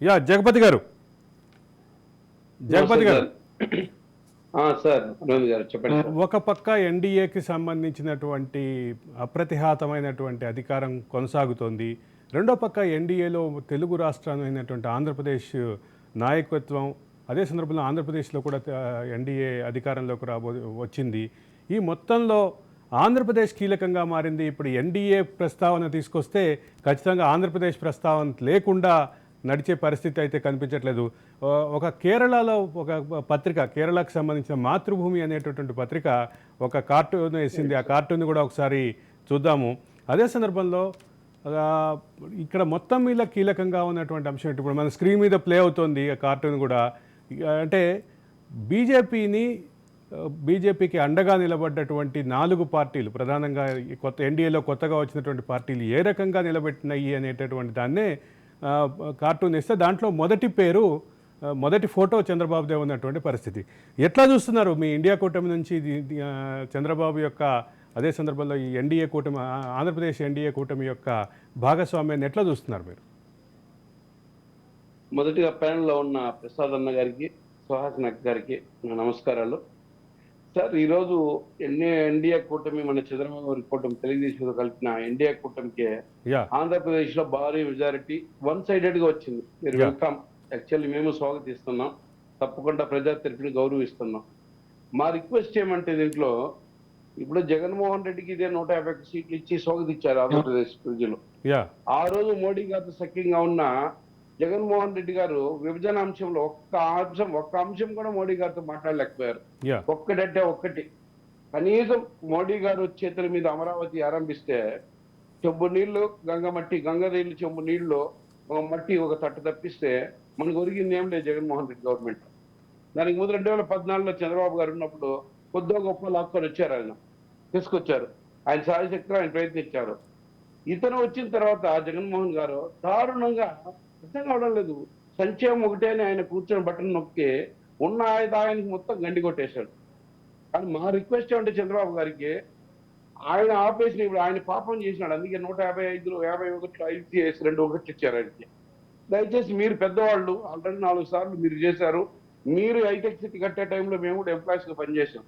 జగపతి గారు. జగపతి గారు సార్ రవి గారు చెప్పండి సార్. ఒక పక్క ఎన్డీఏకి సంబంధించినటువంటి అప్రతిహాతమైనటువంటి అధికారం కొనసాగుతోంది. రెండో పక్క ఎన్డీఏలో తెలుగు రాష్ట్రమైనటువంటి ఆంధ్రప్రదేశ్ నాయకత్వం, అదే సందర్భంలో ఆంధ్రప్రదేశ్లో కూడా ఎన్డీఏ అధికారంలోకి వచ్చింది. ఈ మొత్తంలో ఆంధ్రప్రదేశ్ కీలకంగా మారింది. ఇప్పుడు ఎన్డీఏ ప్రస్తావన తీసుకొస్తే ఖచ్చితంగా ఆంధ్రప్రదేశ్ ప్రస్తావన లేకుండా నడిచే పరిస్థితి అయితే కనిపించట్లేదు. ఒక కేరళలో ఒక పత్రిక, కేరళకు సంబంధించిన మాతృభూమి అనేటటువంటి పత్రిక ఒక కార్టూన్ వేసింది. ఆ కార్టూన్ కూడా ఒకసారి చూద్దాము. అదే సందర్భంలో ఇక్కడ మొత్తం మీద కీలకంగా ఉన్నటువంటి అంశం ఇప్పుడు మన స్క్రీన్ మీద ప్లే అవుతోంది ఆ కార్టూన్ కూడా. అంటే బీజేపీకి అండగా నిలబడ్డటువంటి 4 పార్టీలు, ప్రధానంగా ఎన్డీఏలో కొత్తగా వచ్చినటువంటి పార్టీలు ఏ రకంగా నిలబెట్టినాయి అనేటటువంటి దాన్నే కార్టూన్ ఇస్తే దాంట్లో మొదటి ఫోటో చంద్రబాబుదే ఉన్నటువంటి పరిస్థితి. ఎట్లా చూస్తున్నారు మీ ఇండియా కూటమి నుంచి చంద్రబాబు యొక్క, అదే సందర్భంలో ఈ ఎన్డీఏ కూటమి, ఆంధ్రప్రదేశ్ ఎన్డీఏ కూటమి యొక్క భాగస్వామ్యాన్ని ఎట్లా చూస్తున్నారు మీరు? మొదటిగా ప్యానెల్లో ఉన్న ప్రసాద్ అన్న గారికి, సుహాసిని అక్క గారికి నమస్కారాలు సార్. ఈరోజు ఎన్డీఏ కూటమి, మన చంద్రబాబు గారి కూటమి, తెలుగుదేశంతో కలిపిన ఎన్డీఏ కూటమికి ఆంధ్రప్రదేశ్ లో భారీ మెజారిటీ వన్ సైడెడ్ గా వచ్చింది. మీరు వెల్కమ్. యాక్చువల్లీ మేము స్వాగతిస్తున్నాం, తప్పకుండా ప్రజా తరపుని గౌరవిస్తున్నాం. మా రిక్వెస్ట్ ఏమంటే దీంట్లో ఇప్పుడు జగన్మోహన్ రెడ్డికి ఇదే 151 సీట్లు ఇచ్చి స్వాగతించారు ఆంధ్రప్రదేశ్ ప్రజలు. ఆ రోజు మోడీ గారితో సఖ్యంగా ఉన్న జగన్మోహన్ రెడ్డి గారు విభజన అంశంలో ఒక్క అంశం కూడా మోడీ గారితో మాట్లాడలేకపోయారు. ఒక్కటంటే ఒక్కటి, కనీసం మోడీ గారు చేతుల మీద అమరావతి ఆరంభిస్తే చెంబు నీళ్లు గంగ నీళ్లు చెంబు నీళ్లు మట్టి ఒక తట్టు తప్పిస్తే మనకు ఒరిగింది ఏం లేదు జగన్మోహన్ రెడ్డి గవర్నమెంట్. దానికి ముందు 2014లో చంద్రబాబు గారు ఉన్నప్పుడు కొద్దిగా గొప్ప లాక్కొని వచ్చారు, ఆయన తీసుకొచ్చారు, ఆయన సాయశక్తిలో ఆయన ప్రయత్నించారు. ఇతను వచ్చిన తర్వాత జగన్మోహన్ గారు దారుణంగా అర్థం కావడం లేదు, సంక్షేమం ఒకటే అని ఆయన కూర్చొని బట్టలు నొక్కి ఉన్న ఆదాయానికి మొత్తం గండి కొట్టేశాడు. కానీ మా రిక్వెస్ట్ ఏమంటే చంద్రబాబు గారికి, ఆయన ఆపేసిన ఇప్పుడు ఆయన పాపం చేసినాడు, అందుకే 155లో 51లో ఐసీఎస్ 2 ఒకటి ఇచ్చారు ఆయనకి. దయచేసి మీరు పెద్దవాళ్ళు, ఆల్రెడీ 4 సార్లు మీరు చేశారు, మీరు హైటెక్ సిటీ కట్టే టైంలో మేము కూడా ఎంప్లాయీస్ గా పనిచేసాం.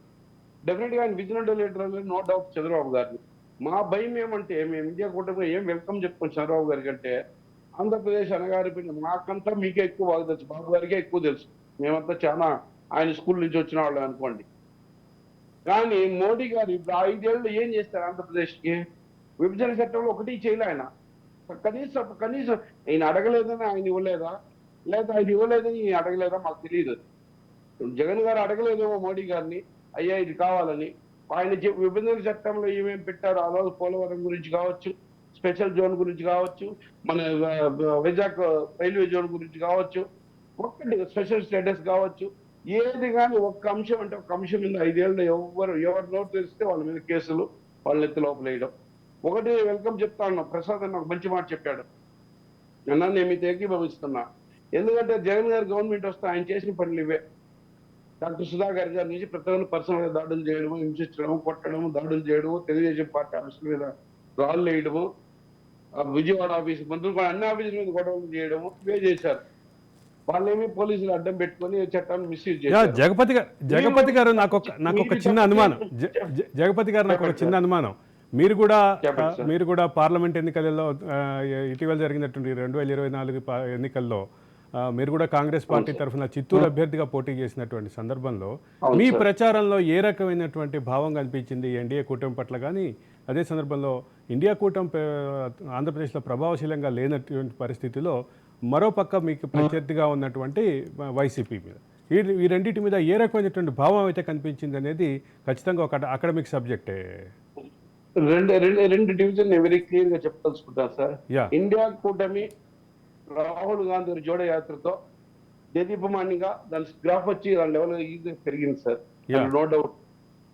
డెఫినెట్ గా ఆయన విజనరీ లీడర్ అనేది నో డౌట్ చంద్రబాబు గారిని. మా భయం ఏమంటే మేము ఇండియా కూటమిగా ఏం వెల్కమ్ చెప్పుకోం చంద్రబాబు గారికి అంటే, ఆంధ్రప్రదేశ్ అనగారి మాకంతా మీకే ఎక్కువ బాగా తెలుసు, బాబు గారికే ఎక్కువ తెలుసు, మేమంతా చాలా ఆయన స్కూల్ నుంచి వచ్చిన వాళ్ళు అనుకోండి. కానీ మోడీ గారు ఇప్పుడు 5 ఏళ్ళు ఏం చేస్తారు ఆంధ్రప్రదేశ్కి? విభజన చట్టంలో ఒకటి చేయలే ఆయన. కనీసం ఆయన అడగలేదని ఆయన ఇవ్వలేదా, లేదా ఆయన ఇవ్వలేదని ఈయన అడగలేదా మాకు తెలియదు. జగన్ గారు అడగలేదేమో మోడీ గారిని, అయ్యా ఇది కావాలని. ఆయన విభజన చట్టంలో ఏమేమి పెట్టారో ఆ రోజు పోలవరం గురించి కావచ్చు, స్పెషల్ జోన్ గురించి కావచ్చు, మన వైజాగ్ రైల్వే జోన్ గురించి కావచ్చు, ఒక్కటి స్పెషల్ స్టేటస్ కావచ్చు, ఏది కానీ ఒక్క అంశం అంటే ఒక్క అంశం మీద 5 ఏళ్ళు ఎవరు నోటు తెలిస్తే వాళ్ళ మీద కేసులు, వాళ్ళ ఎత్తి లోపలేయడం. ఒకటి వెల్కమ్ చెప్తా ఉన్నా, ప్రసాద్ అన్న ఒక మంచి మాట చెప్పాడు, నేను మీతో ఏకీభవిస్తున్నా. ఎందుకంటే జగన్ గారి గవర్నమెంట్ వస్తే ఆయన చేసిన పనులు ఇవే. డాక్టర్ సుధాకర్ గారి నుంచి ప్రతి ఒక్కరు పర్సనల్ గా దాడులు చేయడము, హింసించడము, కొట్టడము, దాడులు చేయడము, తెలుగుదేశం పార్టీ ఆఫీసుల మీద రాళ్ళు వేయడము, విజయవాడ ఆఫీసు మంత్రులు కూడా అన్ని ఆఫీసుల మీద గొడవలు చేయడము, ఇవే చేశారు. వాళ్ళేమి పోలీసులు అడ్డం పెట్టుకొని చట్టాన్ని మిస్యూజ్ చేశారు. జగపతి గారు నాకు ఒక చిన్న అనుమానం. జగపతి గారు నాకు ఒక చిన్న అనుమానం. మీరు కూడా పార్లమెంట్ ఎన్నికలలో ఇటీవల జరిగినటువంటి 2024 ఎన్నికల్లో మీరు కూడా కాంగ్రెస్ పార్టీ తరఫున చిత్తూరు అభ్యర్థిగా పోటీ చేసినటువంటి సందర్భంలో మీ ప్రచారంలో ఏ రకమైనటువంటి భావం కనిపించింది ఎన్డీఏ కూటమి పట్ల? కానీ అదే సందర్భంలో ఇండియా కూటమి ఆంధ్రప్రదేశ్లో ప్రభావశీలంగా లేనటువంటి పరిస్థితిలో మరోపక్క మీకు ప్రత్యర్థిగా ఉన్నటువంటి వైసీపీ మీద, ఈ రెండింటి మీద ఏ రకమైనటువంటి భావం అయితే కనిపించింది అనేది ఖచ్చితంగా ఒక అకాడమిక్ సబ్జెక్టే. రెండు డివిజన్ వెరీ క్లియర్ గా చెప్పదలుచుకుంటాను సార్. ఇండియా కూటమి రాహుల్ గాంధీ జోడో యాత్రతో దేదీపమానంగా దాని గ్రాఫ్ వచ్చి దాని లెవెల్ ఈజీగా పెరిగింది సార్, నో డౌట్.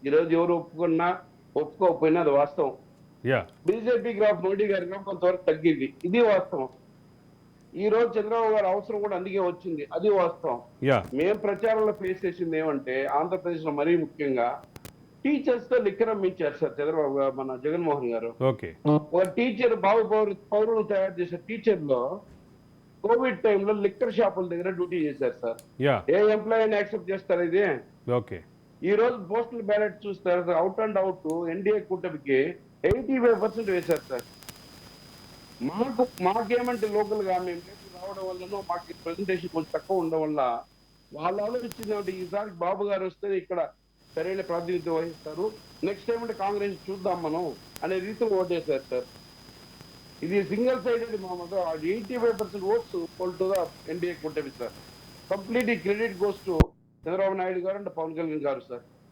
ఈరోజు ఎవరు ఒప్పుకున్నా ఒప్పుకోకపోయినా అది వాస్తవం. బీజేపీ గ్రాఫ్, మోడీ గారి గ్రాఫ్ కొంతవరకు తగ్గింది, ఇది వాస్తవం. ఈ రోజు చంద్రబాబు గారి అవసరం కూడా అందుకే వచ్చింది, అది వాస్తవం. మేము ప్రచారంలో ఫేస్ చేసింది ఏమంటే ఆంధ్రప్రదేశ్ లో మరీ ముఖ్యంగా టీచర్స్ తో లిక్కరమ్మించారు సార్ చంద్రబాబు గారు, మన జగన్మోహన్ గారు. ఒక టీచర్ పౌరులు తయారు చేసే టీచర్ లో కోవిడ్ టైంలో లిక్కర్ షాపుల దగ్గర డ్యూటీ చేశారు సార్. యా. ఏ ఎంప్లాయీని యాక్సెప్ట్ చేస్తారు ఇది? ఓకే. ఈ రోజు పోస్టల్ బ్యాలెట్ చూస్తారు, అవుట్ అండ్ అవుట్ ఎన్డీఏ కూటమికి 85% వేశారు సార్. మాకేమంటే లోకల్ గా మేము రేపు రావడం వల్లనో మాకు ప్రెజెంటేషన్ కొంచెం తక్కువ ఉండడం వల్ల వాళ్ళు ఆలోచించిందంటే ఈసారి బాబు గారు వస్తే ఇక్కడ సరైన ప్రాతినిధ్యం వహిస్తారు, నెక్స్ట్ టైం అంటే కాంగ్రెస్ చూద్దాం మనం అనే రీతిలో ఓటేశారు సార్. ఇది సింగిల్ సైడెడ్ మా 85% votes poll to the NDA కూటమి sir. Complete credit goes to Chandrababu Naidu garu and Pawan Kalyan గారు సార్.